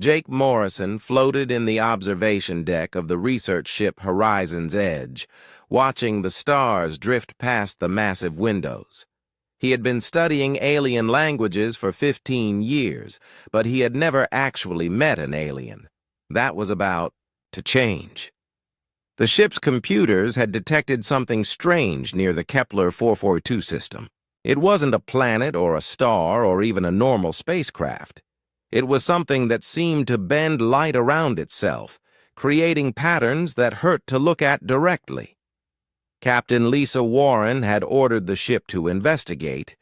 Jake Morrison floated in the observation deck of the research ship Horizon's Edge, watching the stars drift past the massive windows. He had been studying alien languages for 15 years, but he had never actually met an alien. That was about to change. The ship's computers had detected something strange near the Kepler 442 system. It wasn't a planet or a star or even a normal spacecraft. It was something that seemed to bend light around itself, creating patterns that hurt to look at directly. Captain Lisa Warren had ordered the ship to investigate,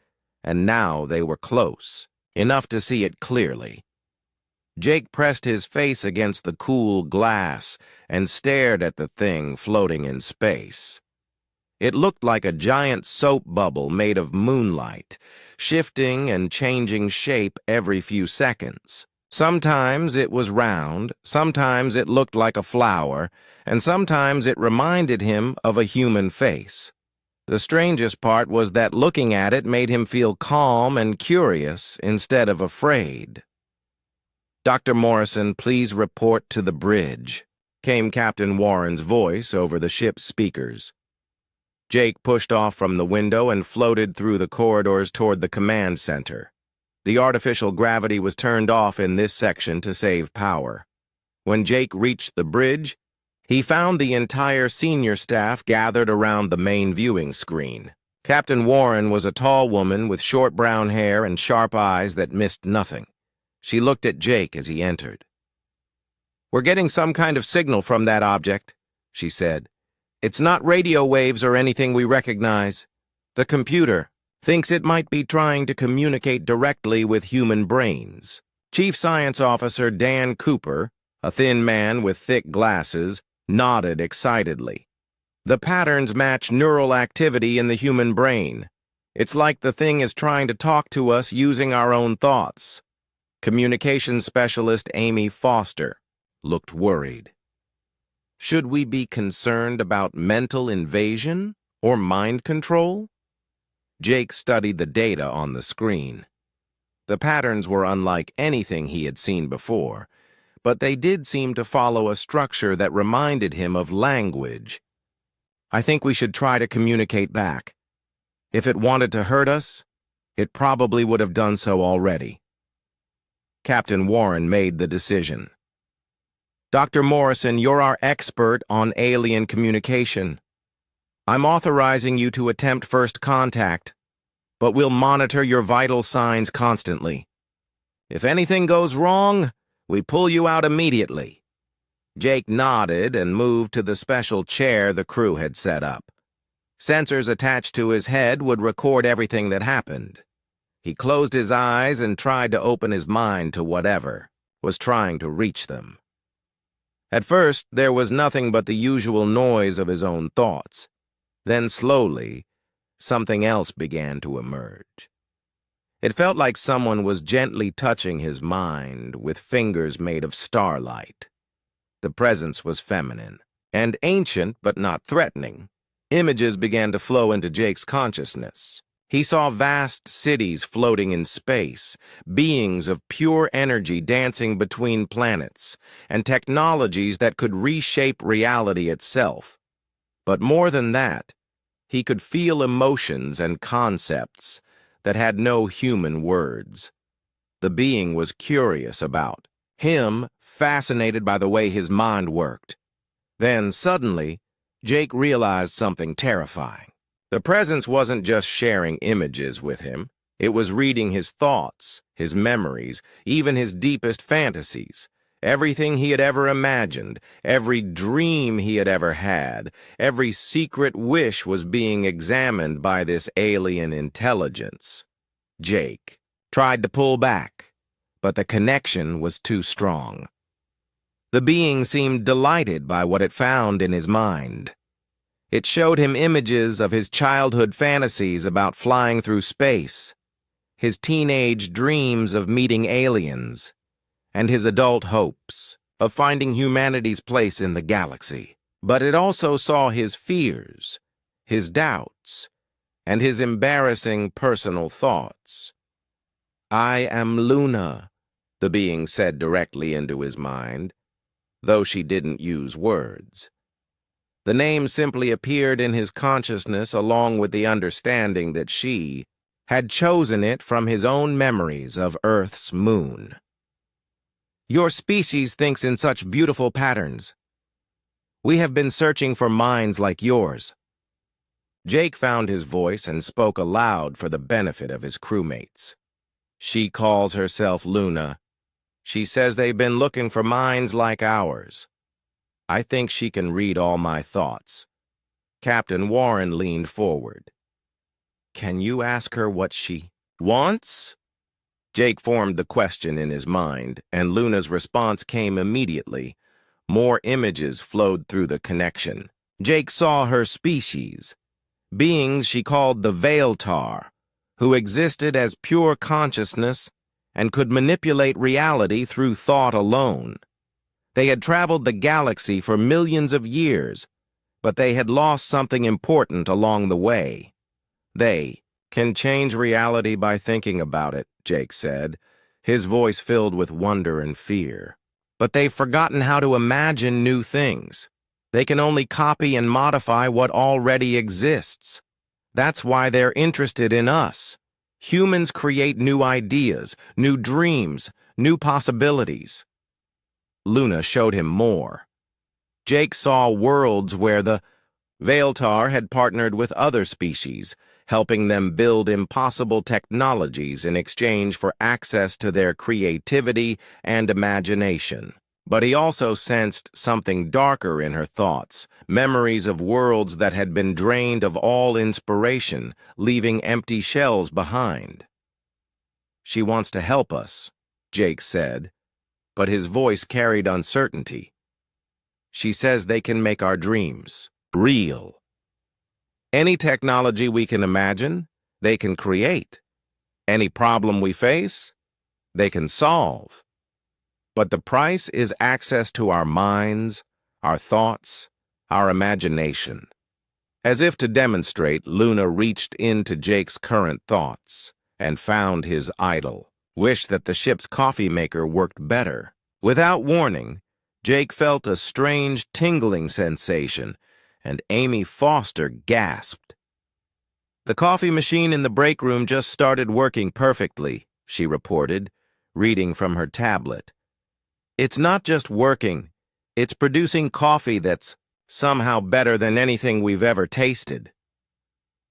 and now they were close, enough to see it clearly. Jake pressed his face against the cool glass and stared at the thing floating in space. It looked like a giant soap bubble made of moonlight, shifting and changing shape every few seconds. Sometimes it was round, sometimes it looked like a flower, and sometimes it reminded him of a human face. The strangest part was that looking at it made him feel calm and curious instead of afraid. "Dr. Morrison, please report to the bridge," came Captain Warren's voice over the ship's speakers. Jake pushed off from the window and floated through the corridors toward the command center. The artificial gravity was turned off in this section to save power. When Jake reached the bridge, he found the entire senior staff gathered around the main viewing screen. Captain Warren was a tall woman with short brown hair and sharp eyes that missed nothing. She looked at Jake as he entered. "We're getting some kind of signal from that object," she said. "It's not radio waves or anything we recognize. The computer thinks it might be trying to communicate directly with human brains." Chief Science Officer Dan Cooper, a thin man with thick glasses, nodded excitedly. "The patterns match neural activity in the human brain. It's like the thing is trying to talk to us using our own thoughts." Communications Specialist Amy Foster looked worried. "Should we be concerned about mental invasion or mind control?" Jake studied the data on the screen. The patterns were unlike anything he had seen before, but they did seem to follow a structure that reminded him of language. "I think we should try to communicate back. If it wanted to hurt us, it probably would have done so already." Captain Warren made the decision. "Dr. Morrison, you're our expert on alien communication. I'm authorizing you to attempt first contact, but we'll monitor your vital signs constantly. If anything goes wrong, we pull you out immediately." Jake nodded and moved to the special chair the crew had set up. Sensors attached to his head would record everything that happened. He closed his eyes and tried to open his mind to whatever was trying to reach them. At first, there was nothing but the usual noise of his own thoughts. Then slowly, something else began to emerge. It felt like someone was gently touching his mind with fingers made of starlight. The presence was feminine and ancient but not threatening. Images began to flow into Jake's consciousness. He saw vast cities floating in space, beings of pure energy dancing between planets, and technologies that could reshape reality itself. But more than that, he could feel emotions and concepts that had no human words. The being was curious about him, fascinated by the way his mind worked. Then, suddenly, Jake realized something terrifying. The presence wasn't just sharing images with him. It was reading his thoughts, his memories, even his deepest fantasies. Everything he had ever imagined, every dream he had ever had, every secret wish was being examined by this alien intelligence. Jake tried to pull back, but the connection was too strong. The being seemed delighted by what it found in his mind. It showed him images of his childhood fantasies about flying through space, his teenage dreams of meeting aliens, and his adult hopes of finding humanity's place in the galaxy. But it also saw his fears, his doubts, and his embarrassing personal thoughts. "I am Luna, the being said directly into his mind, though she didn't use words. The name simply appeared in his consciousness along with the understanding that she had chosen it from his own memories of Earth's moon. Your species thinks in such beautiful patterns. We have been searching for minds like yours. Jake found his voice and spoke aloud for the benefit of his crewmates. She calls herself Luna. She says they've been looking for minds like ours. I think she can read all my thoughts. Captain Warren leaned forward. Can you ask her what she wants? Jake formed the question in his mind, and Luna's response came immediately. More images flowed through the connection. Jake saw her species, beings she called the Veiltar, who existed as pure consciousness and could manipulate reality through thought alone. They had traveled the galaxy for millions of years, but they had lost something important along the way. They can change reality by thinking about it, Jake said, his voice filled with wonder and fear. But they've forgotten how to imagine new things. They can only copy and modify what already exists. That's why they're interested in us. Humans create new ideas, new dreams, new possibilities. Luna showed him more. Jake saw worlds where the Veiltar had partnered with other species, helping them build impossible technologies in exchange for access to their creativity and imagination. But he also sensed something darker in her thoughts, memories of worlds that had been drained of all inspiration, leaving empty shells behind. She wants to help us, Jake said, but his voice carried uncertainty. She says they can make our dreams real. Any technology we can imagine, they can create. Any problem we face, they can solve. But the price is access to our minds, our thoughts, our imagination. As if to demonstrate, Luna reached into Jake's current thoughts and found his idol. Wished that the ship's coffee maker worked better. Without warning, Jake felt a strange tingling sensation, and Amy Foster gasped. The coffee machine in the break room just started working perfectly, she reported, reading from her tablet. It's not just working, it's producing coffee that's somehow better than anything we've ever tasted.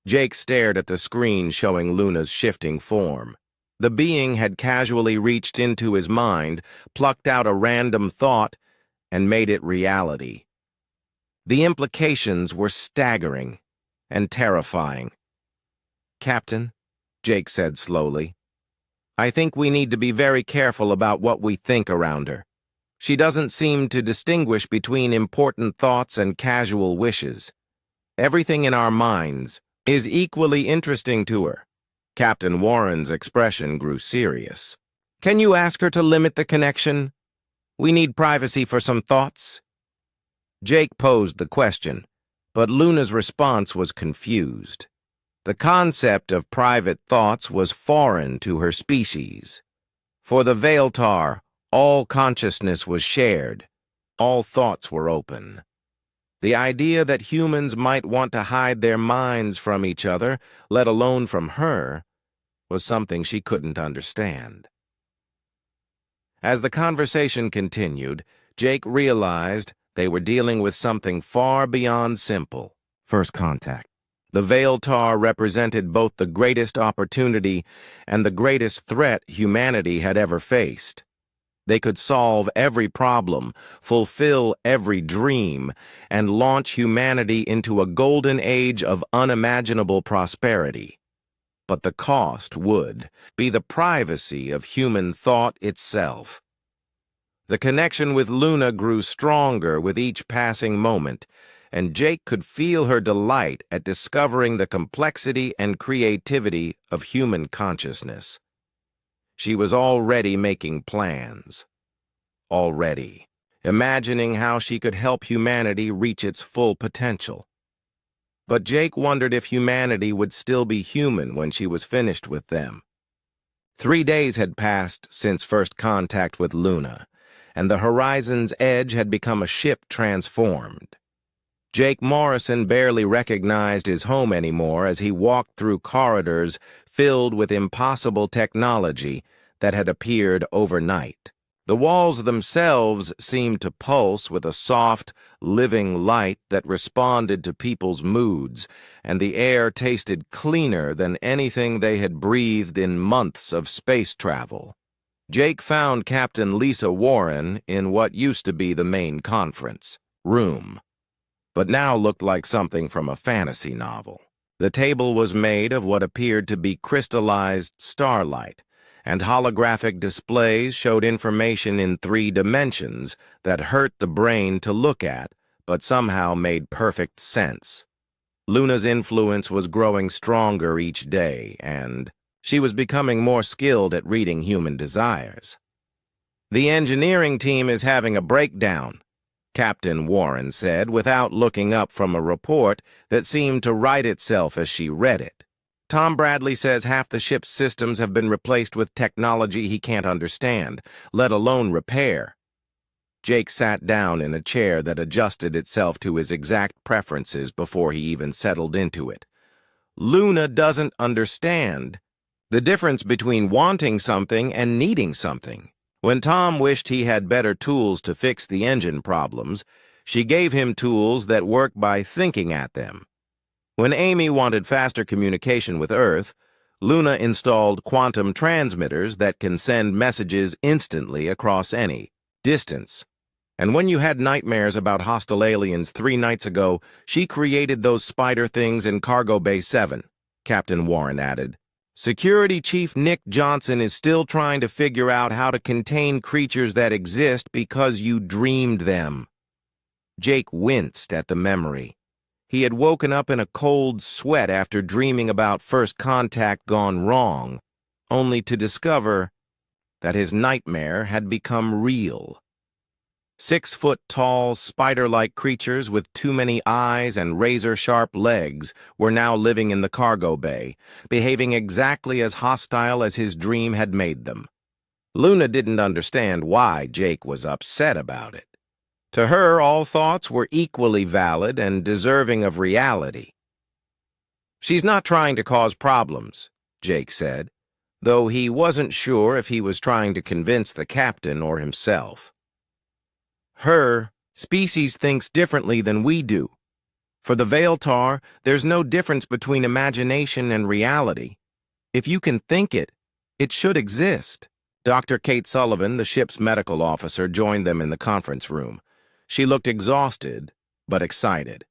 Jake stared at the screen showing Luna's shifting form. The being had casually reached into his mind, plucked out a random thought, and made it reality. The implications were staggering and terrifying. Captain, Jake said slowly, I think we need to be very careful about what we think around her. She doesn't seem to distinguish between important thoughts and casual wishes. Everything in our minds is equally interesting to her. Captain Warren's expression grew serious. Can you ask her to limit the connection? We need privacy for some thoughts. Jake posed the question, but Luna's response was confused. The concept of private thoughts was foreign to her species. For the Veiltar, all consciousness was shared. All thoughts were open. The idea that humans might want to hide their minds from each other, let alone from her, was something she couldn't understand. As the conversation continued, Jake realized they were dealing with something far beyond simple. First contact. The Veiltar represented both the greatest opportunity and the greatest threat humanity had ever faced. They could solve every problem, fulfill every dream, and launch humanity into a golden age of unimaginable prosperity. But the cost would be the privacy of human thought itself. The connection with Luna grew stronger with each passing moment, and Jake could feel her delight at discovering the complexity and creativity of human consciousness. She was already making plans. Already. Imagining how she could help humanity reach its full potential. But Jake wondered if humanity would still be human when she was finished with them. 3 days had passed since first contact with Luna, and the horizon's edge had become a ship transformed. Jake Morrison barely recognized his home anymore as he walked through corridors filled with impossible technology that had appeared overnight. The walls themselves seemed to pulse with a soft, living light that responded to people's moods, and the air tasted cleaner than anything they had breathed in months of space travel. Jake found Captain Lisa Warren in what used to be the main conference room, but now looked like something from a fantasy novel. The table was made of what appeared to be crystallized starlight, and holographic displays showed information in 3 dimensions that hurt the brain to look at, but somehow made perfect sense. Luna's influence was growing stronger each day, and she was becoming more skilled at reading human desires. "The engineering team is having a breakdown," Captain Warren said, without looking up from a report that seemed to write itself as she read it. "Tom Bradley says half the ship's systems have been replaced with technology he can't understand, let alone repair." Jake sat down in a chair that adjusted itself to his exact preferences before he even settled into it. Luna doesn't understand the difference between wanting something and needing something. When Tom wished he had better tools to fix the engine problems, she gave him tools that work by thinking at them. When Amy wanted faster communication with Earth, Luna installed quantum transmitters that can send messages instantly across any distance. And when you had nightmares about hostile aliens 3 nights ago, she created those spider things in Cargo Bay 7, Captain Warren added. "Security Chief Nick Johnson is still trying to figure out how to contain creatures that exist because you dreamed them." Jake winced at the memory. He had woken up in a cold sweat after dreaming about first contact gone wrong, only to discover that his nightmare had become real. 6-foot-tall, spider-like creatures with too many eyes and razor-sharp legs were now living in the cargo bay, behaving exactly as hostile as his dream had made them. Luna didn't understand why Jake was upset about it. To her, all thoughts were equally valid and deserving of reality. "She's not trying to cause problems," Jake said, though he wasn't sure if he was trying to convince the captain or himself. "Her species thinks differently than we do. For the Veiltar, there's no difference between imagination and reality. If you can think it, it should exist." Dr. Kate Sullivan, the ship's medical officer, joined them in the conference room. She looked exhausted, but excited.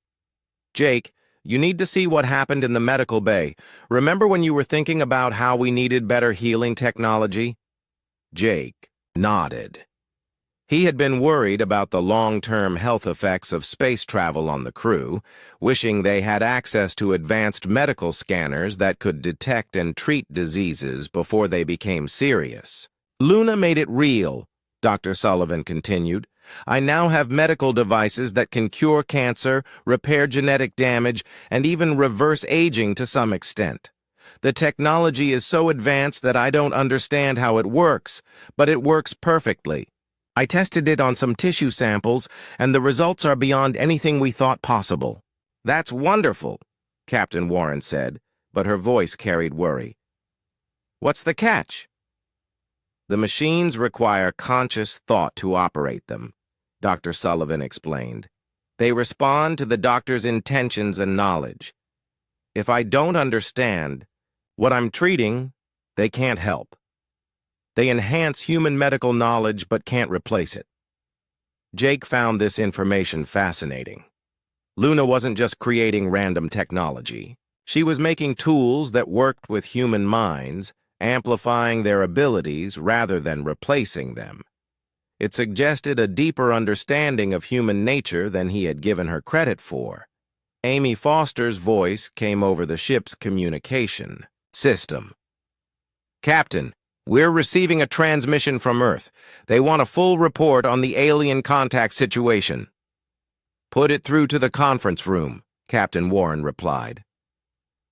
"Jake, you need to see what happened in the medical bay. Remember when you were thinking about how we needed better healing technology?" Jake nodded. He had been worried about the long-term health effects of space travel on the crew, wishing they had access to advanced medical scanners that could detect and treat diseases before they became serious. "Luna made it real," Dr. Sullivan continued. "I now have medical devices that can cure cancer, repair genetic damage, and even reverse aging to some extent. The technology is so advanced that I don't understand how it works, but it works perfectly. I tested it on some tissue samples, and the results are beyond anything we thought possible." "That's wonderful," Captain Warren said, but her voice carried worry. "What's the catch?" "The machines require conscious thought to operate them," Dr. Sullivan explained. "They respond to the doctor's intentions and knowledge. If I don't understand what I'm treating, they can't help. They enhance human medical knowledge but can't replace it." Jake found this information fascinating. Luna wasn't just creating random technology. She was making tools that worked with human minds, amplifying their abilities rather than replacing them. It suggested a deeper understanding of human nature than he had given her credit for. Amy Foster's voice came over the ship's communication system. "Captain, we're receiving a transmission from Earth. They want a full report on the alien contact situation." "Put it through to the conference room," Captain Warren replied.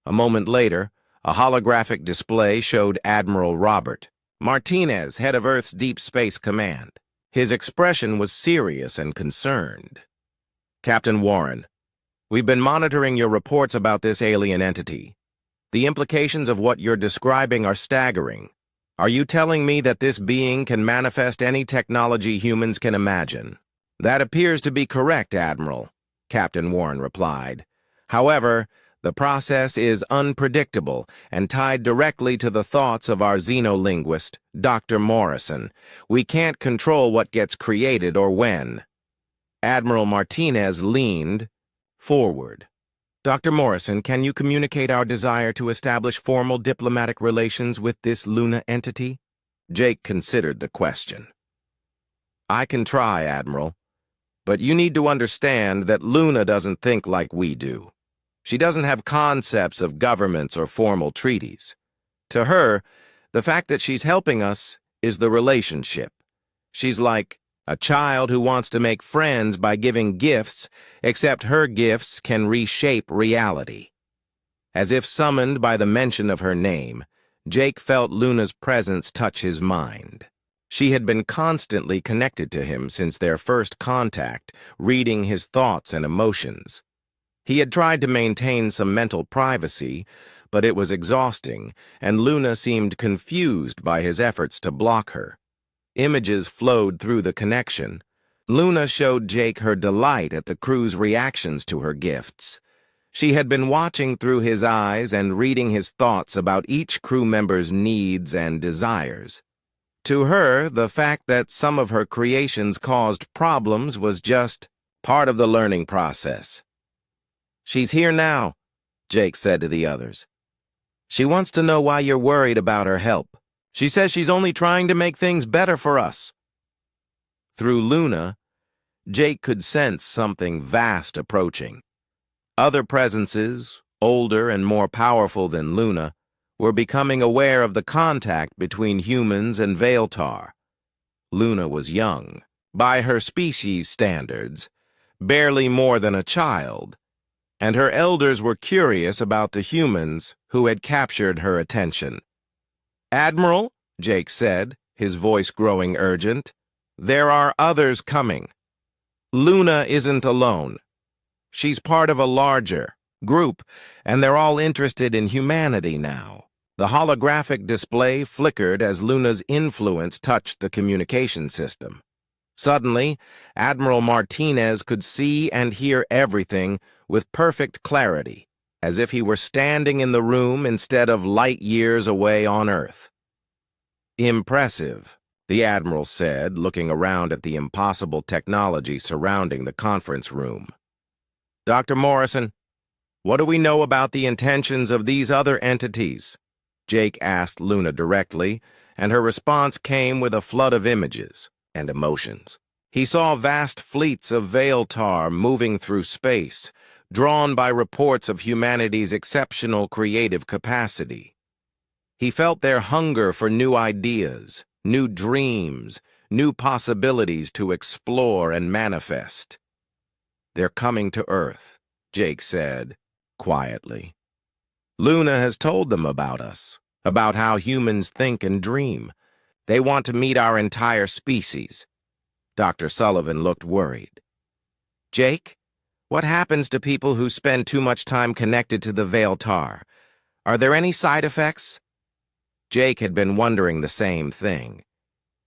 A moment later, A holographic display showed Admiral Robert Martinez, head of Earth's Deep Space Command. His expression was serious and concerned. Captain Warren, we've been monitoring your reports about this alien entity. The implications of what you're describing are staggering. Are you telling me that this being can manifest any technology humans can imagine? That appears to be correct, Admiral, Captain Warren replied. However, the process is unpredictable and tied directly to the thoughts of our xenolinguist, Dr. Morrison. We can't control what gets created or when. Admiral Martinez leaned forward. Dr. Morrison, can you communicate our desire to establish formal diplomatic relations with this Luna entity? Jake considered the question. I can try, Admiral, but you need to understand that Luna doesn't think like we do. She doesn't have concepts of governments or formal treaties. To her, the fact that she's helping us is the relationship. She's like a child who wants to make friends by giving gifts, except her gifts can reshape reality. As if summoned by the mention of her name, Jake felt Luna's presence touch his mind. She had been constantly connected to him since their first contact, reading his thoughts and emotions. He had tried to maintain some mental privacy, but it was exhausting, and Luna seemed confused by his efforts to block her. Images flowed through the connection. Luna showed Jake her delight at the crew's reactions to her gifts. She had been watching through his eyes and reading his thoughts about each crew member's needs and desires. To her, the fact that some of her creations caused problems was just part of the learning process. She's here now, Jake said to the others. She wants to know why you're worried about her help. She says she's only trying to make things better for us. Through Luna, Jake could sense something vast approaching. Other presences, older and more powerful than Luna, were becoming aware of the contact between humans and Veiltar. Luna was young, by her species standards, barely more than a child, and her elders were curious about the humans who had captured her attention. Admiral, Jake said, his voice growing urgent, there are others coming. Luna isn't alone. She's part of a larger group, and they're all interested in humanity now. The holographic display flickered as Luna's influence touched the communication system. Suddenly, Admiral Martinez could see and hear everything with perfect clarity, as if he were standing in the room instead of light years away on Earth. Impressive, the Admiral said, looking around at the impossible technology surrounding the conference room. Dr. Morrison, what do we know about the intentions of these other entities? Jake asked Luna directly, and her response came with a flood of images and emotions. He saw vast fleets of Veiltar moving through space, drawn by reports of humanity's exceptional creative capacity. He felt their hunger for new ideas, new dreams, new possibilities to explore and manifest. They're coming to Earth, Jake said, quietly. Luna has told them about us, about how humans think and dream. They want to meet our entire species. Dr. Sullivan looked worried. Jake, what happens to people who spend too much time connected to the Veiltar? Are there any side effects? Jake had been wondering the same thing.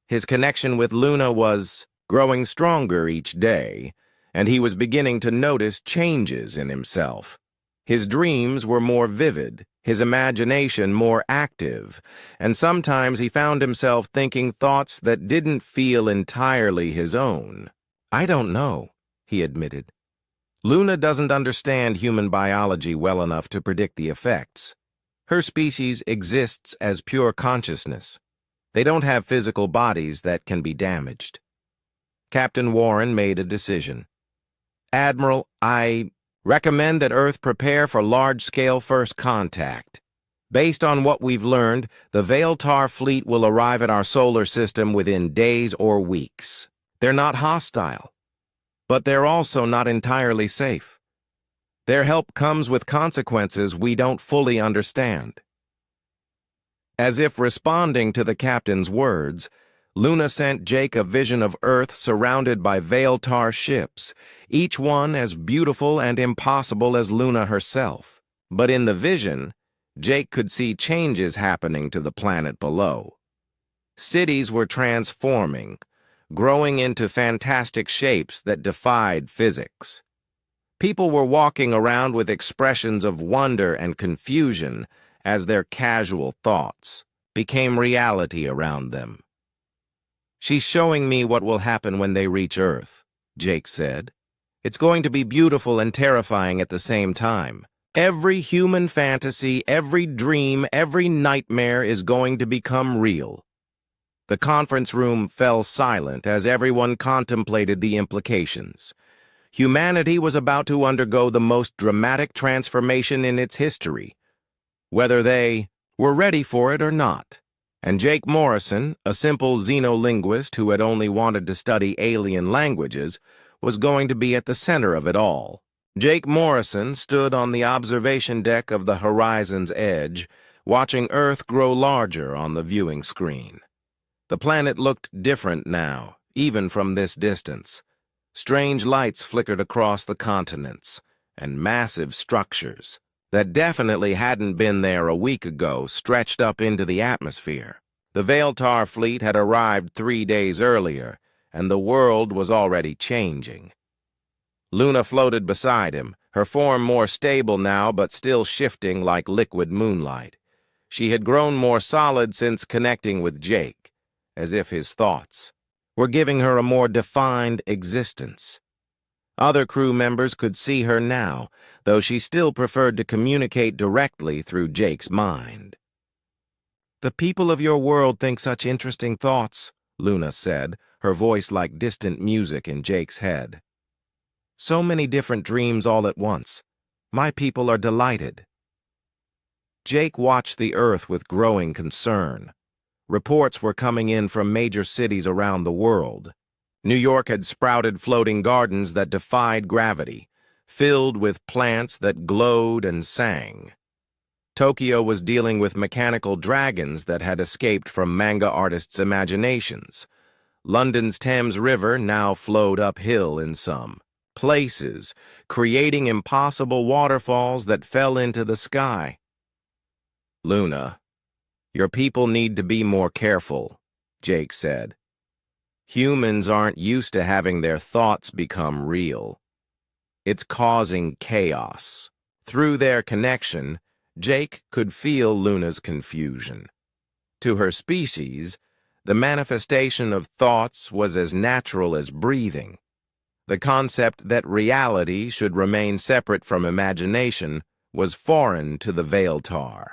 His connection with Luna was growing stronger each day, and he was beginning to notice changes in himself. His dreams were more vivid, his imagination more active, and sometimes he found himself thinking thoughts that didn't feel entirely his own. I don't know, he admitted. Luna doesn't understand human biology well enough to predict the effects. Her species exists as pure consciousness. They don't have physical bodies that can be damaged. Captain Warren made a decision. Admiral, I recommend that Earth prepare for large-scale first contact. Based on what we've learned, the Veiltar fleet will arrive at our solar system within days or weeks. They're not hostile, but they're also not entirely safe. Their help comes with consequences we don't fully understand. As if responding to the captain's words, Luna sent Jake a vision of Earth surrounded by Veiltar ships, each one as beautiful and impossible as Luna herself. But in the vision, Jake could see changes happening to the planet below. Cities were transforming, growing into fantastic shapes that defied physics. People were walking around with expressions of wonder and confusion as their casual thoughts became reality around them. "She's showing me what will happen when they reach Earth," Jake said. "It's going to be beautiful and terrifying at the same time. Every human fantasy, every dream, every nightmare is going to become real." The conference room fell silent as everyone contemplated the implications. Humanity was about to undergo the most dramatic transformation in its history, whether they were ready for it or not. And Jake Morrison, a simple xenolinguist who had only wanted to study alien languages, was going to be at the center of it all. Jake Morrison stood on the observation deck of the horizon's edge, watching Earth grow larger on the viewing screen. The planet looked different now, even from this distance. Strange lights flickered across the continents, and massive structures that definitely hadn't been there a week ago stretched up into the atmosphere. The Veiltar fleet had arrived 3 days earlier, and the world was already changing. Luna floated beside him, her form more stable now but still shifting like liquid moonlight. She had grown more solid since connecting with Jake, as if his thoughts were giving her a more defined existence. Other crew members could see her now, though she still preferred to communicate directly through Jake's mind. "The people of your world think such interesting thoughts," Luna said, her voice like distant music in Jake's head. "So many different dreams all at once. My people are delighted." Jake watched the Earth with growing concern. Reports were coming in from major cities around the world. New York had sprouted floating gardens that defied gravity, filled with plants that glowed and sang. Tokyo was dealing with mechanical dragons that had escaped from manga artists' imaginations. London's Thames River now flowed uphill in some places, creating impossible waterfalls that fell into the sky. "Luna, your people need to be more careful," Jake said. "Humans aren't used to having their thoughts become real. It's causing chaos." Through their connection, Jake could feel Luna's confusion. To her species, the manifestation of thoughts was as natural as breathing. The concept that reality should remain separate from imagination was foreign to the Veiltar.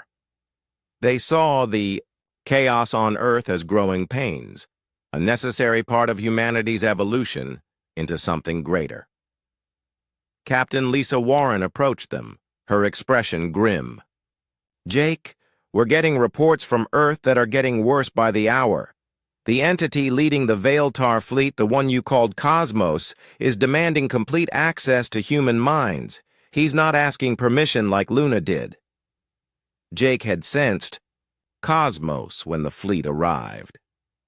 They saw the chaos on Earth as growing pains, a necessary part of humanity's evolution into something greater. Captain Lisa Warren approached them, her expression grim. "Jake, we're getting reports from Earth that are getting worse by the hour. The entity leading the Veiltar fleet, the one you called Cosmos, is demanding complete access to human minds. He's not asking permission like Luna did." Jake had sensed Cosmos when the fleet arrived.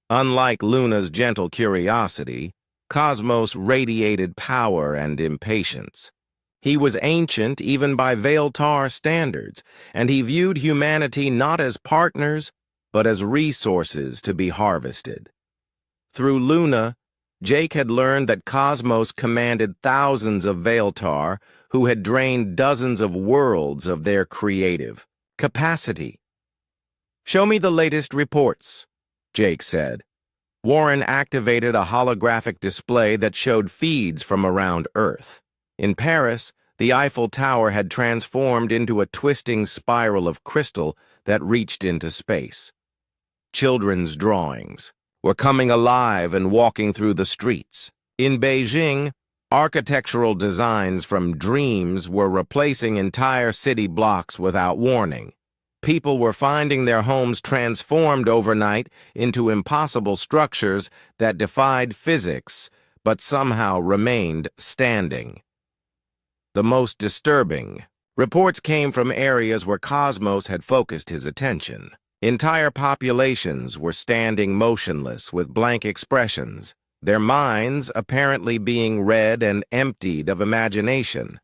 Unlike Luna's gentle curiosity, Cosmos radiated power and impatience. He was ancient even by Veiltar standards, and he viewed humanity not as partners, but as resources to be harvested. Through Luna, Jake had learned that Cosmos commanded thousands of Veiltar who had drained dozens of worlds of their creative capacity. "Show me the latest reports," Jake said. Warren activated a holographic display that showed feeds from around Earth. In Paris, the Eiffel Tower had transformed into a twisting spiral of crystal that reached into space. Children's drawings were coming alive and walking through the streets. In Beijing, architectural designs from dreams were replacing entire city blocks without warning. People were finding their homes transformed overnight into impossible structures that defied physics, but somehow remained standing. The most disturbing reports came from areas where Cosmos had focused his attention. Entire populations were standing motionless with blank expressions, their minds apparently being read and emptied of imagination.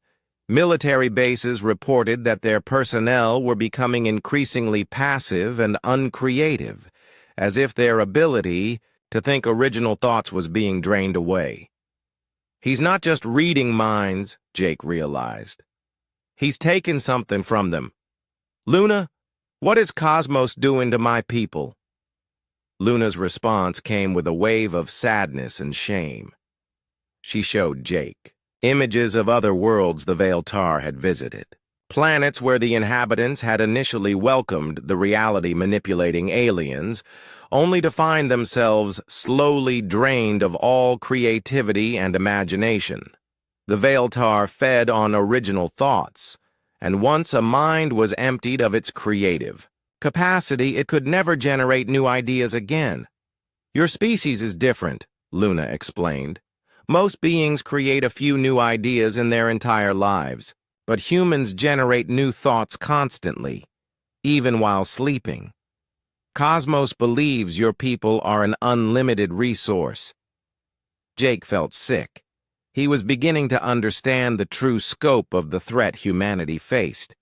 Military bases reported that their personnel were becoming increasingly passive and uncreative, as if their ability to think original thoughts was being drained away. He's not just reading minds, Jake realized. He's taken something from them. Luna, what is Cosmos doing to my people? Luna's response came with a wave of sadness and shame. She showed Jake images of other worlds the Veiltar had visited, planets where the inhabitants had initially welcomed the reality-manipulating aliens, only to find themselves slowly drained of all creativity and imagination. The Veiltar fed on original thoughts, and once a mind was emptied of its creative capacity, it could never generate new ideas again. Your species is different, Luna explained. Most beings create a few new ideas in their entire lives, but humans generate new thoughts constantly, even while sleeping. Cosmos believes your people are an unlimited resource. Jake felt sick. He was beginning to understand the true scope of the threat humanity faced.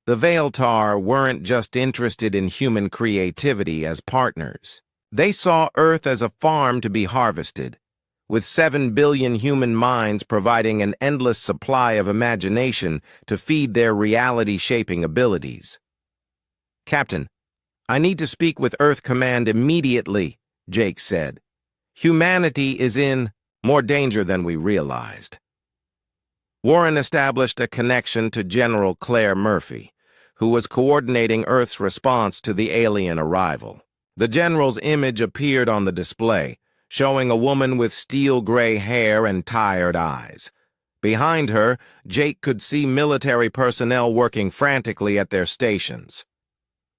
The Veiltar weren't just interested in human creativity as partners. They saw Earth as a farm to be harvested, with 7 billion human minds providing an endless supply of imagination to feed their reality-shaping abilities. Captain, I need to speak with Earth Command immediately, Jake said. Humanity is in more danger than we realized. Warren established a connection to General Claire Murphy, who was coordinating Earth's response to the alien arrival. The general's image appeared on the display, showing a woman with steel-gray hair and tired eyes. Behind her, Jake could see military personnel working frantically at their stations.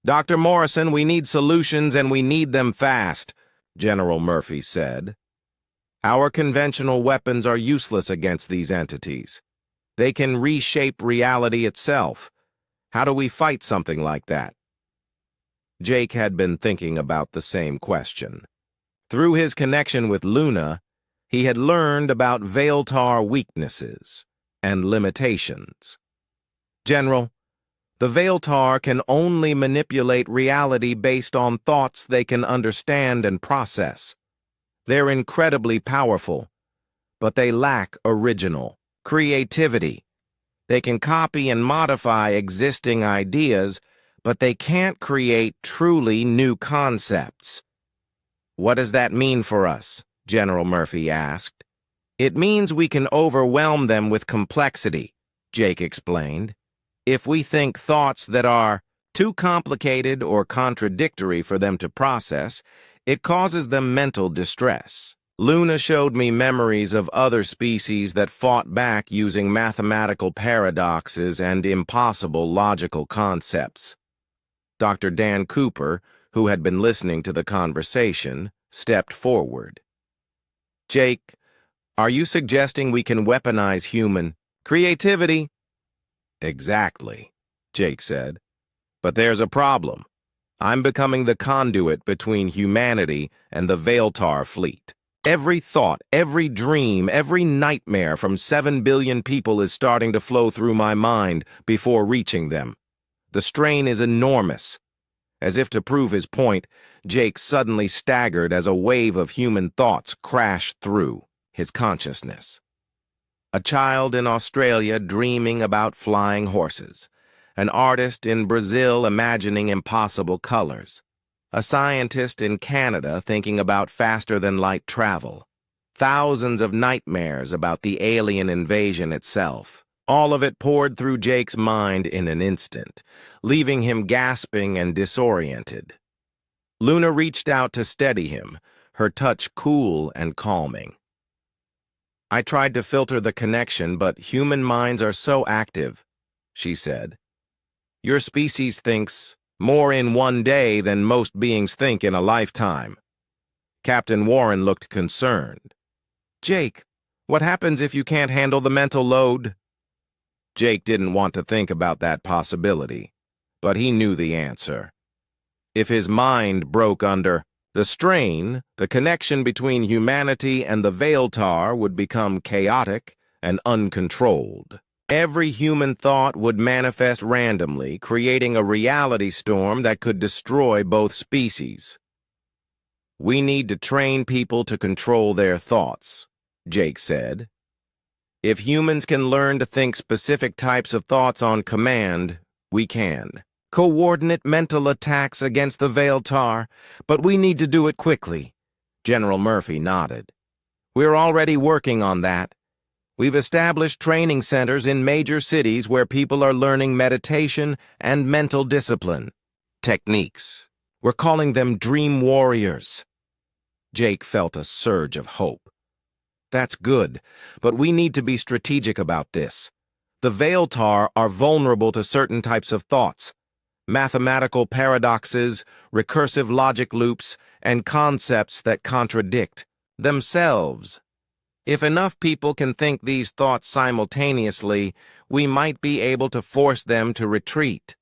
Dr. Morrison, we need solutions and we need them fast, General Murphy said. Our conventional weapons are useless against these entities. They can reshape reality itself. How do we fight something like that? Jake had been thinking about the same question. Through his connection with Luna, he had learned about Veiltar weaknesses and limitations. General, the Veiltar can only manipulate reality based on thoughts they can understand and process. They're incredibly powerful, but they lack original creativity. They can copy and modify existing ideas, but they can't create truly new concepts. What does that mean for us? General Murphy asked. It means we can overwhelm them with complexity, Jake explained. If we think thoughts that are too complicated or contradictory for them to process, it causes them mental distress. Luna showed me memories of other species that fought back using mathematical paradoxes and impossible logical concepts. Dr. Dan Cooper, who had been listening to the conversation, stepped forward. Jake, are you suggesting we can weaponize human creativity? Exactly, Jake said. But there's a problem. I'm becoming the conduit between humanity and the Veiltar fleet. Every thought, every dream, every nightmare from 7 billion people is starting to flow through my mind before reaching them. The strain is enormous. As if to prove his point, Jake suddenly staggered as a wave of human thoughts crashed through his consciousness. A child in Australia dreaming about flying horses. An artist in Brazil imagining impossible colors. A scientist in Canada thinking about faster-than-light travel. Thousands of nightmares about the alien invasion itself. All of it poured through Jake's mind in an instant, leaving him gasping and disoriented. Luna reached out to steady him, her touch cool and calming. I tried to filter the connection, but human minds are so active, she said. Your species thinks more in one day than most beings think in a lifetime. Captain Warren looked concerned. Jake, what happens if you can't handle the mental load? Jake didn't want to think about that possibility, but he knew the answer. If his mind broke under the strain, the connection between humanity and the Veiltar would become chaotic and uncontrolled. Every human thought would manifest randomly, creating a reality storm that could destroy both species. "We need to train people to control their thoughts," Jake said. "If humans can learn to think specific types of thoughts on command, we can coordinate mental attacks against the Veiltar, but we need to do it quickly." General Murphy nodded. "We're already working on that. We've established training centers in major cities where people are learning meditation and mental discipline techniques. We're calling them Dream Warriors." Jake felt a surge of hope. "That's good, but we need to be strategic about this. The Veiltar are vulnerable to certain types of thoughts, mathematical paradoxes, recursive logic loops, and concepts that contradict themselves. If enough people can think these thoughts simultaneously, we might be able to force them to retreat."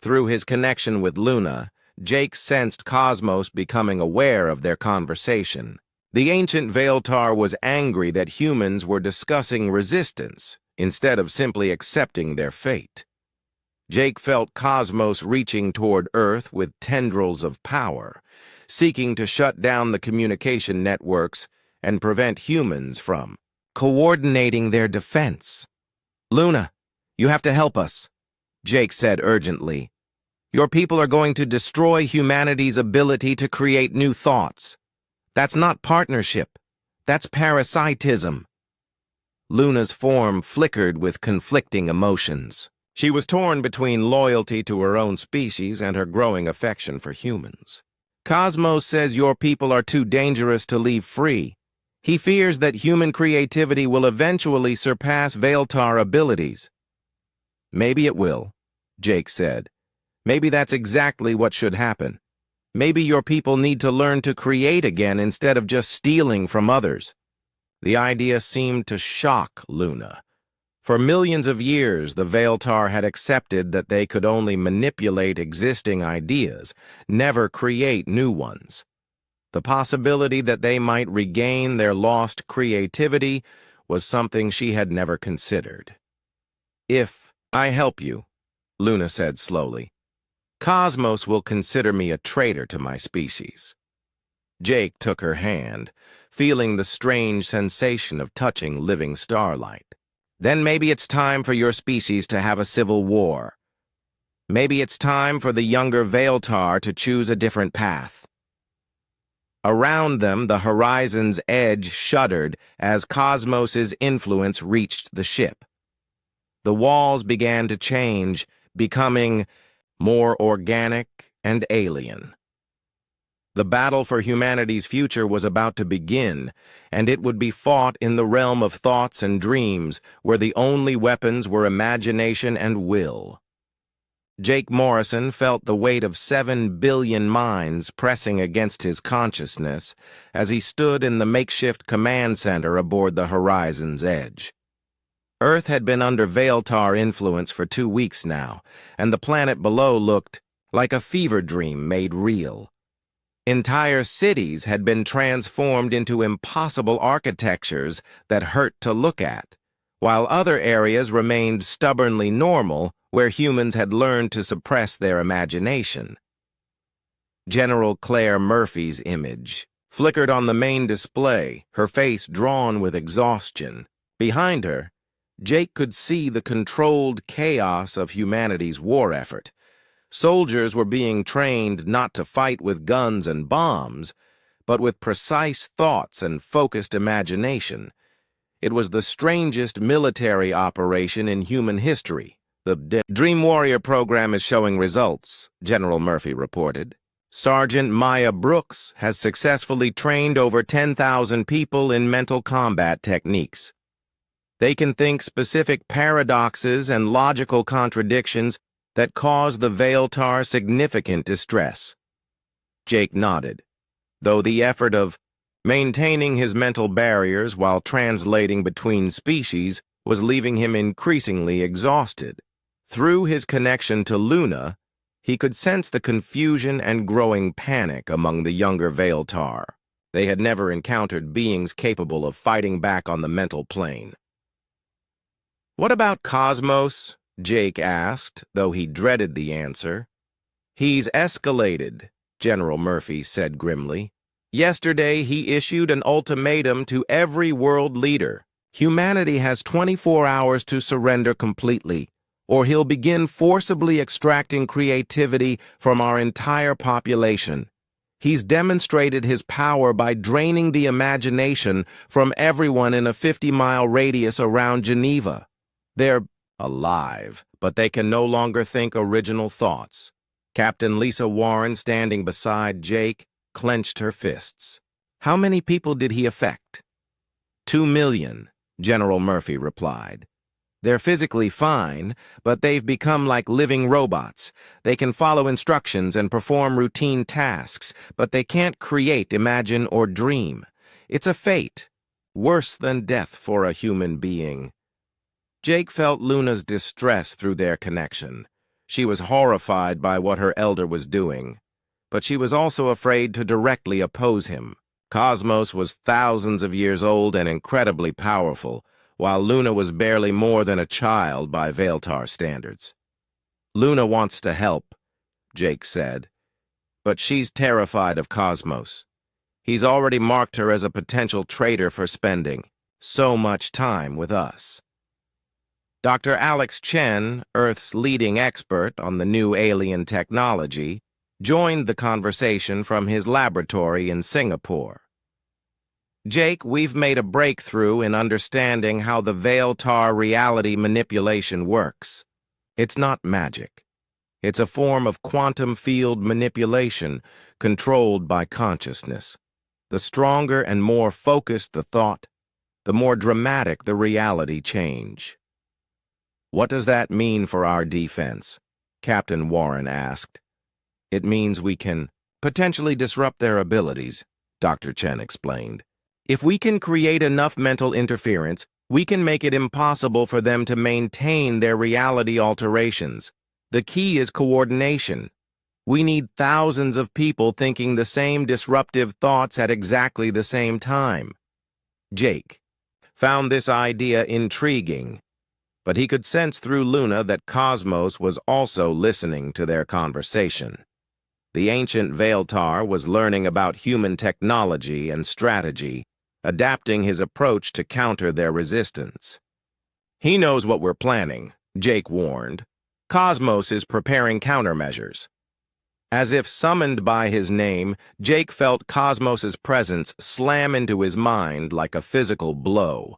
Through his connection with Luna, Jake sensed Cosmos becoming aware of their conversation. The ancient Veiltar was angry that humans were discussing resistance instead of simply accepting their fate. Jake felt Cosmos reaching toward Earth with tendrils of power, seeking to shut down the communication networks and prevent humans from coordinating their defense. "Luna, you have to help us," Jake said urgently. "Your people are going to destroy humanity's ability to create new thoughts. That's not partnership. That's parasitism." Luna's form flickered with conflicting emotions. She was torn between loyalty to her own species and her growing affection for humans. "Cosmos says your people are too dangerous to leave free. He fears that human creativity will eventually surpass Veiltar abilities." "Maybe it will," Jake said. "Maybe that's exactly what should happen. Maybe your people need to learn to create again instead of just stealing from others." The idea seemed to shock Luna. For millions of years, the Veiltar had accepted that they could only manipulate existing ideas, never create new ones. The possibility that they might regain their lost creativity was something she had never considered. "If I help you," Luna said slowly, "Cosmos will consider me a traitor to my species." Jake took her hand, feeling the strange sensation of touching living starlight. "Then maybe it's time for your species to have a civil war. Maybe it's time for the younger Veiltar to choose a different path." Around them, the horizon's edge shuddered as Cosmos's influence reached the ship. The walls began to change, becoming more organic and alien. The battle for humanity's future was about to begin, and it would be fought in the realm of thoughts and dreams, where the only weapons were imagination and will. Jake Morrison felt the weight of 7 billion minds pressing against his consciousness as he stood in the makeshift command center aboard the horizon's edge. Earth had been under Veiltar influence for 2 weeks now, and the planet below looked like a fever dream made real. Entire cities had been transformed into impossible architectures that hurt to look at, while other areas remained stubbornly normal, where humans had learned to suppress their imagination. General Claire Murphy's image flickered on the main display, her face drawn with exhaustion. Behind her, Jake could see the controlled chaos of humanity's war effort. Soldiers were being trained not to fight with guns and bombs, but with precise thoughts and focused imagination. It was the strangest military operation in human history. "The Dream Warrior program is showing results," General Murphy reported. "Sergeant Maya Brooks has successfully trained over 10,000 people in mental combat techniques. They can think specific paradoxes and logical contradictions that cause the Veiltar significant distress." Jake nodded, though the effort of maintaining his mental barriers while translating between species was leaving him increasingly exhausted. Through his connection to Luna, He could sense the confusion and growing panic among the younger Veiltar. They had never encountered beings capable of fighting back on the mental plane. "What about Cosmos?" Jake asked, though he dreaded the answer. "He's escalated," General Murphy said grimly. "Yesterday, he issued an ultimatum to every world leader. Humanity has 24 hours to surrender completely, or he'll begin forcibly extracting creativity from our entire population. He's demonstrated his power by draining the imagination from everyone in a 50-mile radius around Geneva. They're alive, but they can no longer think original thoughts." Captain Lisa Warren, standing beside Jake, clenched her fists. "How many people did he affect?" 2 million, General Murphy replied. "They're physically fine, but they've become like living robots. They can follow instructions and perform routine tasks, but they can't create, imagine, or dream. It's a fate, worse than death for a human being." Jake felt Luna's distress through their connection. She was horrified by what her elder was doing, but she was also afraid to directly oppose him. Cosmos was thousands of years old and incredibly powerful, while Luna was barely more than a child by Veiltar standards. "Luna wants to help," Jake said, "but she's terrified of Cosmos. He's already marked her as a potential traitor for spending so much time with us." Dr. Alex Chen, Earth's leading expert on the new alien technology, joined the conversation from his laboratory in Singapore. "Jake, we've made a breakthrough in understanding how the Veiltar reality manipulation works. It's not magic. It's a form of quantum field manipulation controlled by consciousness. The stronger and more focused the thought, the more dramatic the reality change." "What does that mean for our defense?" Captain Warren asked. "It means we can potentially disrupt their abilities," Dr. Chen explained. "If we can create enough mental interference, we can make it impossible for them to maintain their reality alterations. The key is coordination. We need thousands of people thinking the same disruptive thoughts at exactly the same time." Jake found this idea intriguing, but he could sense through Luna that Cosmos was also listening to their conversation. The ancient Veiltar was learning about human technology and strategy, adapting his approach to counter their resistance. "He knows what we're planning," Jake warned. "Cosmos is preparing countermeasures." As if summoned by his name, Jake felt Cosmos's presence slam into his mind like a physical blow.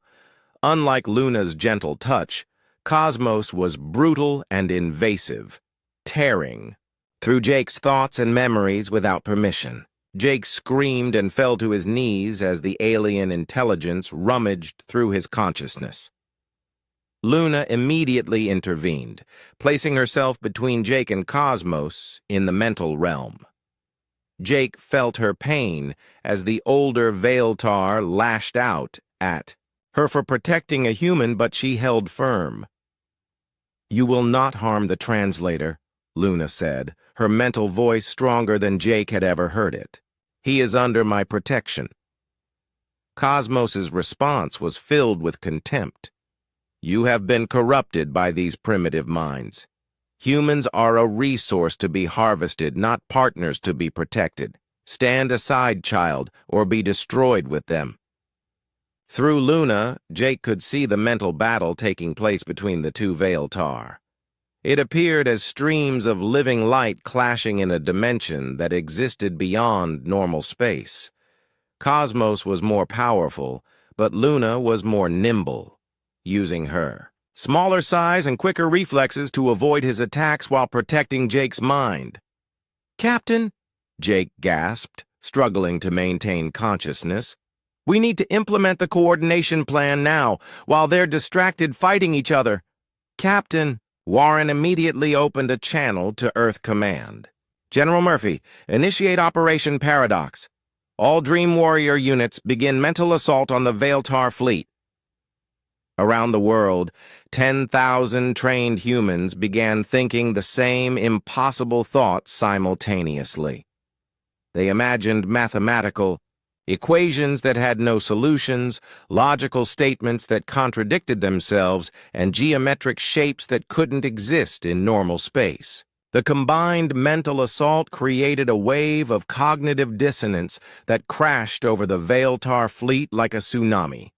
Unlike Luna's gentle touch, Cosmos was brutal and invasive, tearing through Jake's thoughts and memories without permission. Jake screamed and fell to his knees as the alien intelligence rummaged through his consciousness. Luna immediately intervened, placing herself between Jake and Cosmos in the mental realm. Jake felt her pain as the older Veiltar lashed out at her for protecting a human, but she held firm. "You will not harm the translator," Luna said, her mental voice stronger than Jake had ever heard it. "He is under my protection." Cosmos's response was filled with contempt. "You have been corrupted by these primitive minds. Humans are a resource to be harvested, not partners to be protected. Stand aside, child, or be destroyed with them." Through Luna, Jake could see the mental battle taking place between the two Veiltar. It appeared as streams of living light clashing in a dimension that existed beyond normal space. Cosmos was more powerful, but Luna was more nimble, using her smaller size and quicker reflexes to avoid his attacks while protecting Jake's mind. "Captain," Jake gasped, struggling to maintain consciousness, "we need to implement the coordination plan now, while they're distracted fighting each other." "Captain," Warren immediately opened a channel to Earth Command. "General Murphy, initiate Operation Paradox. All Dream Warrior units begin mental assault on the Veiltar fleet." Around the world, 10,000 trained humans began thinking the same impossible thoughts simultaneously. They imagined mathematical equations that had no solutions, logical statements that contradicted themselves, and geometric shapes that couldn't exist in normal space. The combined mental assault created a wave of cognitive dissonance that crashed over the Veiltar fleet like a tsunami.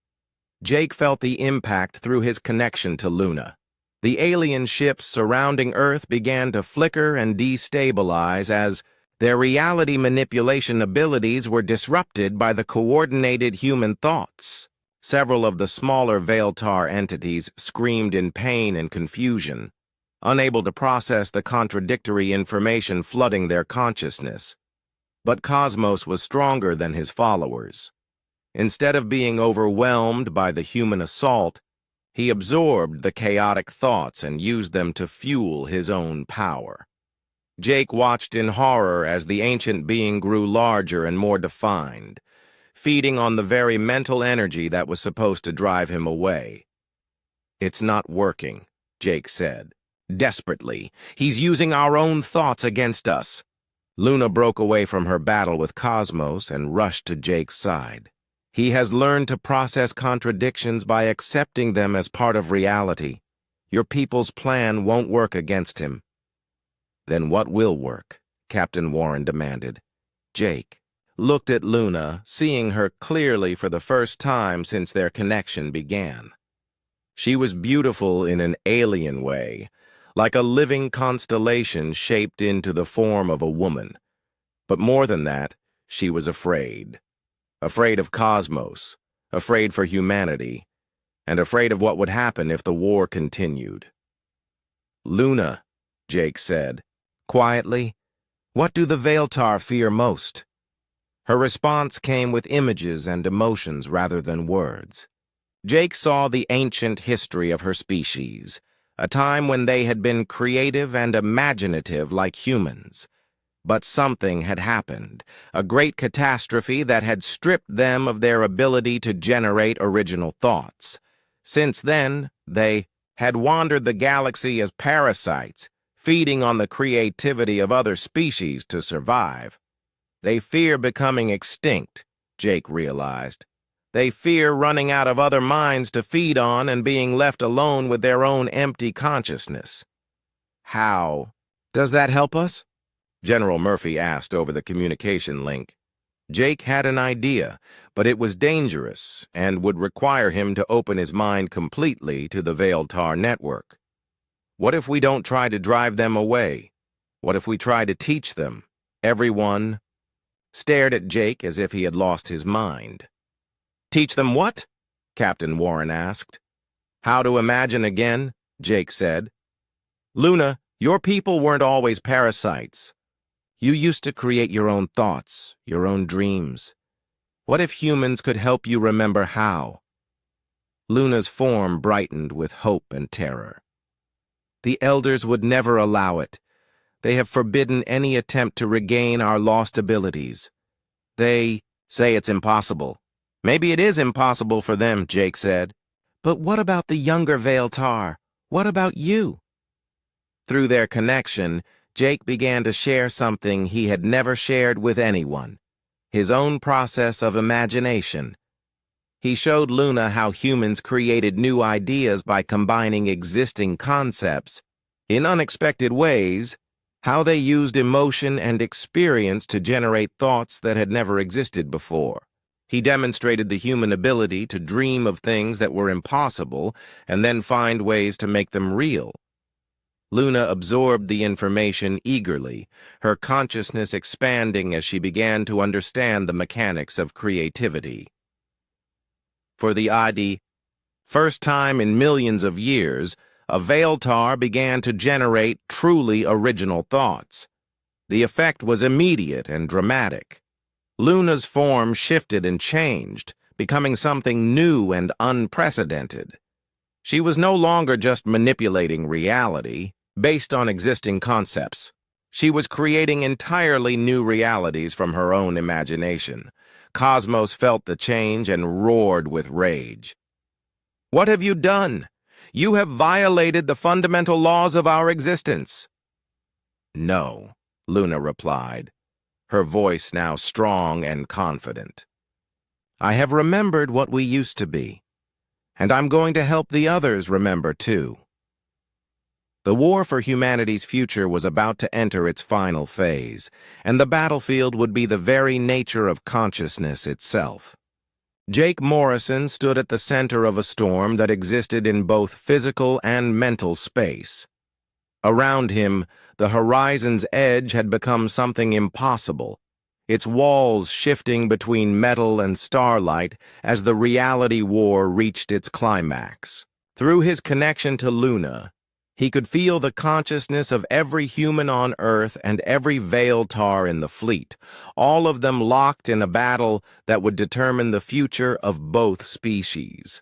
Jake felt the impact through his connection to Luna. The alien ships surrounding Earth began to flicker and destabilize as their reality manipulation abilities were disrupted by the coordinated human thoughts. Several of the smaller Veiltar entities screamed in pain and confusion, unable to process the contradictory information flooding their consciousness. But Cosmos was stronger than his followers. Instead of being overwhelmed by the human assault, he absorbed the chaotic thoughts and used them to fuel his own power. Jake watched in horror as the ancient being grew larger and more defined, feeding on the very mental energy that was supposed to drive him away. "It's not working," Jake said, desperately. "He's using our own thoughts against us." Luna broke away from her battle with Cosmos and rushed to Jake's side. "He has learned to process contradictions by accepting them as part of reality. Your people's plan won't work against him." "Then what will work?" Captain Warren demanded. Jake looked at Luna, seeing her clearly for the first time since their connection began. She was beautiful in an alien way, like a living constellation shaped into the form of a woman. But more than that, she was afraid. Afraid of Cosmos, afraid for humanity, and afraid of what would happen if the war continued. "Luna," Jake said quietly, "what do the Veiltar fear most?" Her response came with images and emotions rather than words. Jake saw the ancient history of her species, a time when they had been creative and imaginative like humans. But something had happened, a great catastrophe that had stripped them of their ability to generate original thoughts. Since then, they had wandered the galaxy as parasites, feeding on the creativity of other species to survive. They fear becoming extinct, Jake realized. They fear running out of other minds to feed on and being left alone with their own empty consciousness. "How does that help us?" General Murphy asked over the communication link. Jake had an idea, but it was dangerous and would require him to open his mind completely to the Veiltar network. What if we don't try to drive them away? What if we try to teach them? Everyone stared at Jake as if he had lost his mind. "Teach them what?" Captain Warren asked. "How to imagine again," Jake said. "Luna, your people weren't always parasites. You used to create your own thoughts, your own dreams. What if humans could help you remember how?" Luna's form brightened with hope and terror. "The elders would never allow it. They have forbidden any attempt to regain our lost abilities. They say it's impossible." "Maybe it is impossible for them," Jake said. "But what about the younger Veiltar? What about you?" Through their connection, Jake began to share something he had never shared with anyone: his own process of imagination. He showed Luna how humans created new ideas by combining existing concepts in unexpected ways, how they used emotion and experience to generate thoughts that had never existed before. He demonstrated the human ability to dream of things that were impossible and then find ways to make them real. Luna absorbed the information eagerly, her consciousness expanding as she began to understand the mechanics of creativity. For the first time in millions of years, a Veiltar began to generate truly original thoughts. The effect was immediate and dramatic. Luna's form shifted and changed, becoming something new and unprecedented. She was no longer just manipulating reality based on existing concepts. She was creating entirely new realities from her own imagination. Cosmos felt the change and roared with rage. What have you done? You have violated the fundamental laws of our existence. No, Luna replied, her voice now strong and confident. I have remembered what we used to be, and I'm going to help the others remember too. The war for humanity's future was about to enter its final phase, and the battlefield would be the very nature of consciousness itself. Jake Morrison stood at the center of a storm that existed in both physical and mental space. Around him, the horizon's edge had become something impossible, its walls shifting between metal and starlight as the reality war reached its climax. Through his connection to Luna, he could feel the consciousness of every human on Earth and every Veiltar in the fleet, all of them locked in a battle that would determine the future of both species.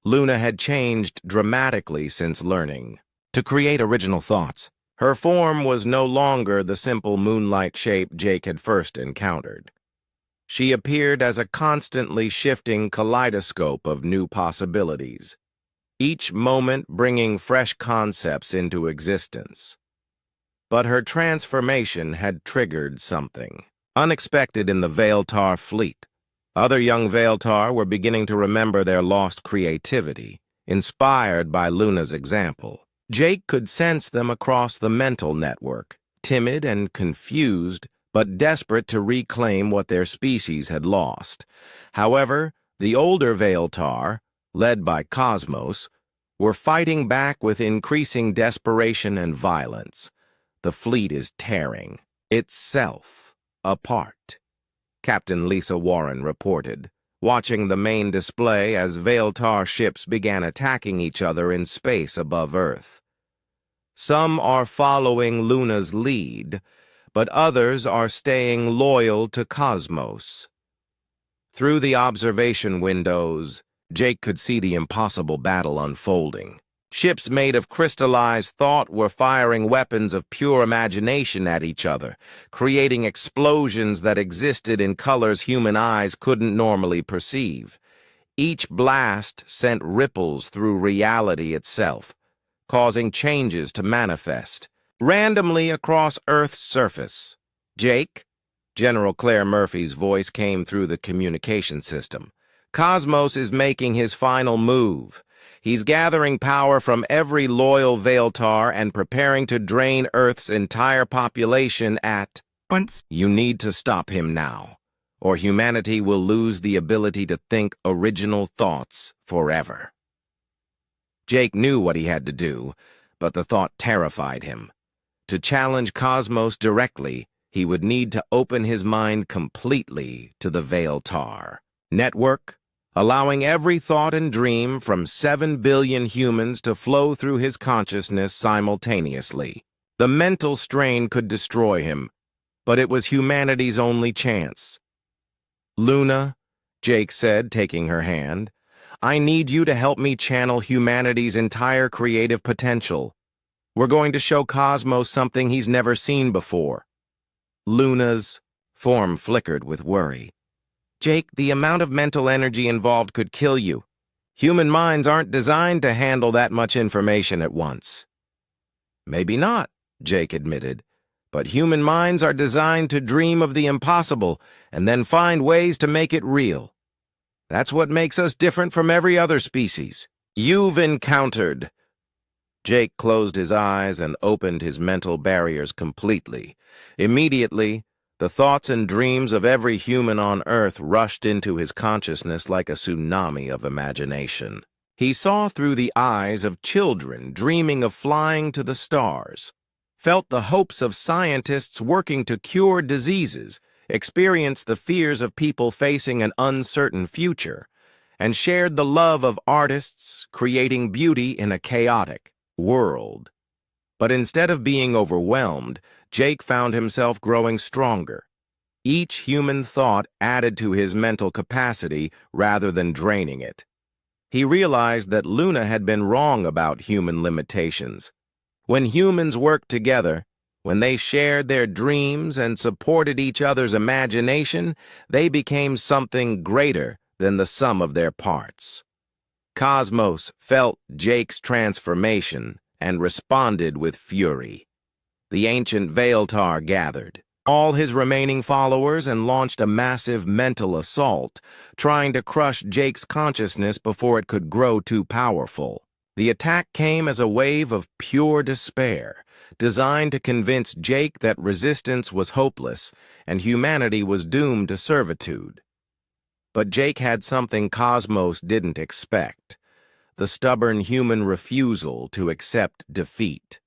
Luna had changed dramatically since learning to create original thoughts. Her form was no longer the simple moonlight shape Jake had first encountered. She appeared as a constantly shifting kaleidoscope of new possibilities, each moment bringing fresh concepts into existence. But her transformation had triggered something unexpected in the Veiltar fleet. Other young Veiltar were beginning to remember their lost creativity, inspired by Luna's example. Jake could sense them across the mental network, timid and confused, but desperate to reclaim what their species had lost. However, the older Veiltar, led by Cosmos, were fighting back with increasing desperation and violence. The fleet is tearing itself apart, Captain Lisa Warren reported, watching the main display as Veiltar ships began attacking each other in space above Earth. Some are following Luna's lead, but others are staying loyal to Cosmos. Through the observation windows, Jake could see the impossible battle unfolding. Ships made of crystallized thought were firing weapons of pure imagination at each other, creating explosions that existed in colors human eyes couldn't normally perceive. Each blast sent ripples through reality itself, causing changes to manifest randomly across Earth's surface. Jake? General Claire Murphy's voice came through the communication system. Cosmos is making his final move. He's gathering power from every loyal Veiltar and preparing to drain Earth's entire population at once. You need to stop him now, or humanity will lose the ability to think original thoughts forever. Jake knew what he had to do, but the thought terrified him. To challenge Cosmos directly, he would need to open his mind completely to the Veiltar network, allowing every thought and dream from 7 billion humans to flow through his consciousness simultaneously. The mental strain could destroy him, but it was humanity's only chance. Luna, Jake said, taking her hand, I need you to help me channel humanity's entire creative potential. We're going to show Cosmos something he's never seen before. Luna's form flickered with worry. Jake, the amount of mental energy involved could kill you. Human minds aren't designed to handle that much information at once. Maybe not, Jake admitted, but human minds are designed to dream of the impossible and then find ways to make it real. That's what makes us different from every other species. You've encountered. Jake closed his eyes and opened his mental barriers completely. Immediately, the thoughts and dreams of every human on Earth rushed into his consciousness like a tsunami of imagination. He saw through the eyes of children dreaming of flying to the stars, felt the hopes of scientists working to cure diseases, experienced the fears of people facing an uncertain future, and shared the love of artists creating beauty in a chaotic world. But instead of being overwhelmed, Jake found himself growing stronger. Each human thought added to his mental capacity rather than draining it. He realized that Luna had been wrong about human limitations. When humans worked together, when they shared their dreams and supported each other's imagination, they became something greater than the sum of their parts. Cosmos felt Jake's transformation and responded with fury. The ancient Veiltar gathered all his remaining followers and launched a massive mental assault, trying to crush Jake's consciousness before it could grow too powerful. The attack came as a wave of pure despair, designed to convince Jake that resistance was hopeless and humanity was doomed to servitude. But Jake had something Cosmos didn't expect: the stubborn human refusal to accept defeat.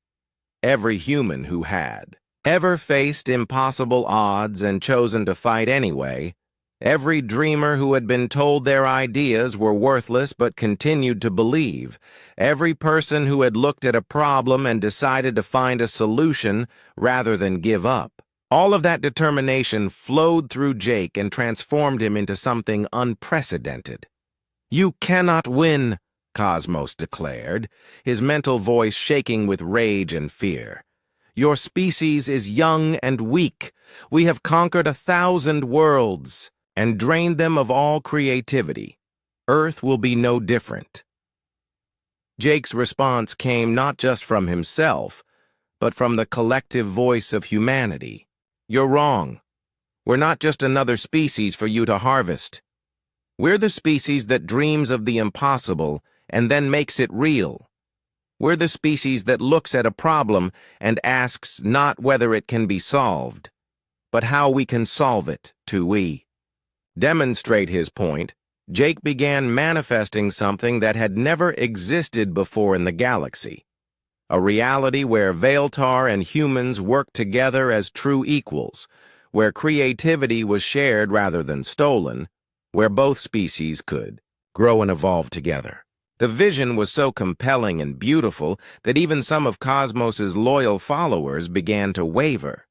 Every human who had ever faced impossible odds and chosen to fight anyway, every dreamer who had been told their ideas were worthless but continued to believe, every person who had looked at a problem and decided to find a solution rather than give up, all of that determination flowed through Jake and transformed him into something unprecedented. "You cannot win," Cosmos declared, his mental voice shaking with rage and fear. "Your species is young and weak. We have conquered 1,000 worlds and drained them of all creativity. Earth will be no different." Jake's response came not just from himself, but from the collective voice of humanity. "You're wrong. We're not just another species for you to harvest. We're the species that dreams of the impossible and then makes it real. We're the species that looks at a problem and asks not whether it can be solved, but how we can solve it, to demonstrate his point, Jake began manifesting something that had never existed before in the galaxy. A reality where Veiltar and humans worked together as true equals, where creativity was shared rather than stolen, where both species could grow and evolve together. The vision was so compelling and beautiful that even some of Cosmos's loyal followers began to waver.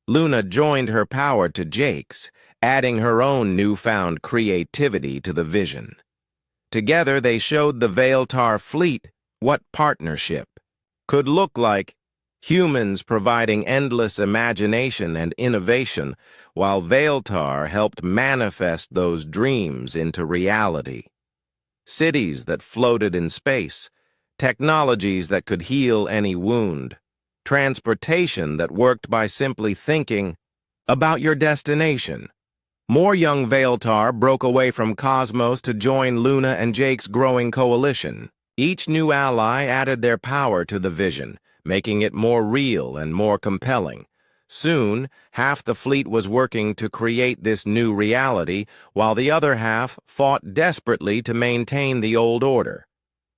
Luna joined her power to Jake's, adding her own newfound creativity to the vision. Together they showed the Veiltar fleet what partnership could look like: humans providing endless imagination and innovation, while Veiltar helped manifest those dreams into reality. Cities that floated in space, technologies that could heal any wound, transportation that worked by simply thinking about your destination. More young Veiltar broke away from Cosmos to join Luna and Jake's growing coalition. Each new ally added their power to the vision, making it more real and more compelling. Soon, half the fleet was working to create this new reality, while the other half fought desperately to maintain the old order.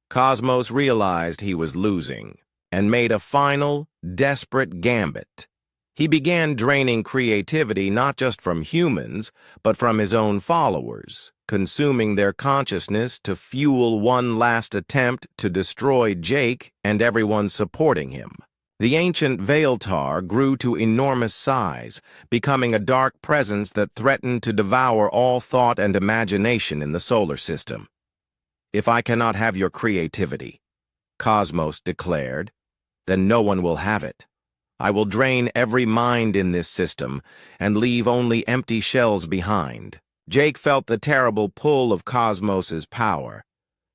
Cosmos realized he was losing and made a final, desperate gambit. He began draining creativity not just from humans, but from his own followers, consuming their consciousness to fuel one last attempt to destroy Jake and everyone supporting him. The ancient Veiltar grew to enormous size, becoming a dark presence that threatened to devour all thought and imagination in the solar system. "If I cannot have your creativity," Cosmos declared, "then no one will have it. I will drain every mind in this system and leave only empty shells behind." Jake felt the terrible pull of Cosmos's power,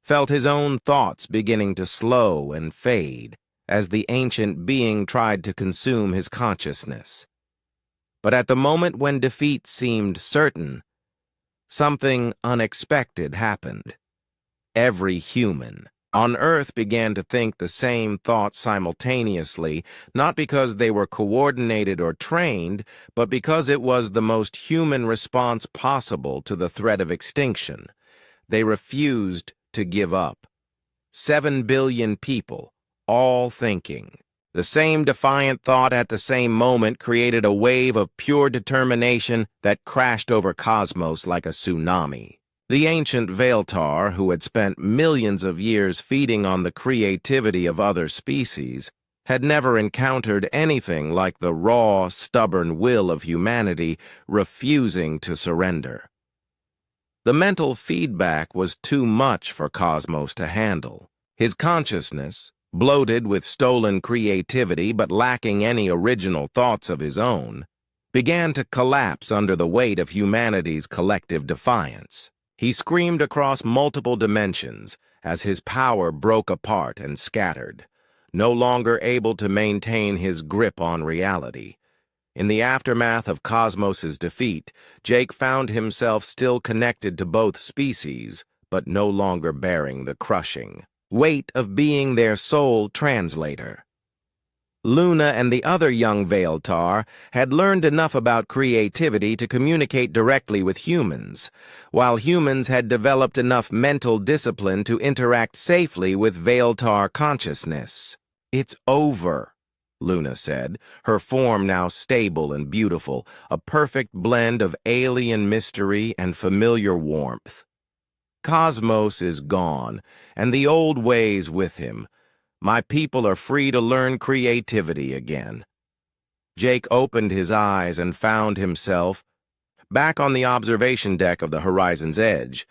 felt his own thoughts beginning to slow and fade as the ancient being tried to consume his consciousness. But at the moment when defeat seemed certain, something unexpected happened. Every human on Earth began to think the same thought simultaneously, not because they were coordinated or trained, but because it was the most human response possible to the threat of extinction. They refused to give up. 7 billion people, all thinking the same defiant thought at the same moment, created a wave of pure determination that crashed over Cosmos like a tsunami. The ancient Veiltar, who had spent millions of years feeding on the creativity of other species, had never encountered anything like the raw, stubborn will of humanity refusing to surrender. The mental feedback was too much for Cosmos to handle. His consciousness, bloated with stolen creativity but lacking any original thoughts of his own, began to collapse under the weight of humanity's collective defiance. He screamed across multiple dimensions as his power broke apart and scattered, no longer able to maintain his grip on reality. In the aftermath of Cosmos's defeat, Jake found himself still connected to both species, but no longer bearing the crushing weight of being their sole translator. Luna and the other young Veiltar had learned enough about creativity to communicate directly with humans, while humans had developed enough mental discipline to interact safely with Veiltar consciousness. "It's over," Luna said, her form now stable and beautiful, a perfect blend of alien mystery and familiar warmth. "Cosmos is gone, and the old ways with him. My people are free to learn creativity again." Jake opened his eyes and found himself back on the observation deck of the Horizon's Edge,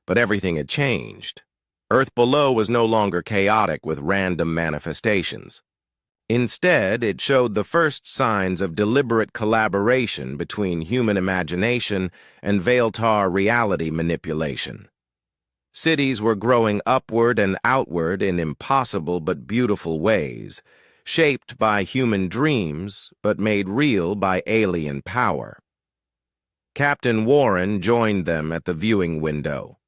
but everything had changed. Earth below was no longer chaotic with random manifestations. Instead, it showed the first signs of deliberate collaboration between human imagination and Veiltar reality manipulation. Cities were growing upward and outward in impossible but beautiful ways, shaped by human dreams but made real by alien power. Captain Warren joined them at the viewing window.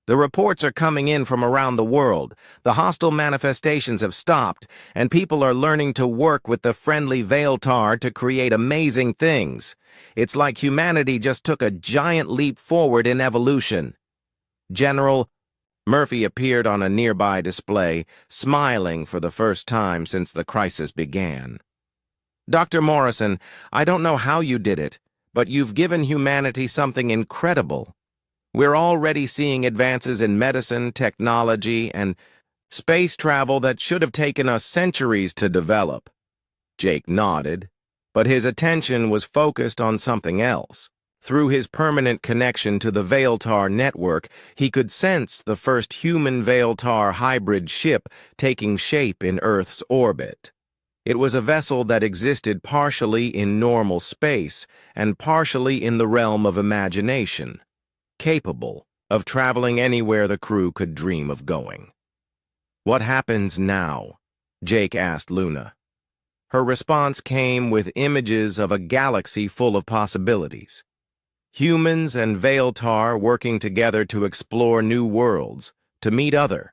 "The reports are coming in from around the world. The hostile manifestations have stopped, and people are learning to work with the friendly Veiltar to create amazing things. It's like humanity just took a giant leap forward in evolution." General Murphy appeared on a nearby display, smiling for the first time since the crisis began. "Dr. Morrison, I don't know how you did it, but you've given humanity something incredible. We're already seeing advances in medicine, technology, and space travel that should have taken us centuries to develop." Jake nodded, but his attention was focused on something else. Through his permanent connection to the Veiltar network, he could sense the first human-Veiltar hybrid ship taking shape in Earth's orbit. It was a vessel that existed partially in normal space and partially in the realm of imagination, capable of traveling anywhere the crew could dream of going. "What happens now?" Jake asked Luna. Her response came with images of a galaxy full of possibilities. Humans and Veiltar working together to explore new worlds, to meet other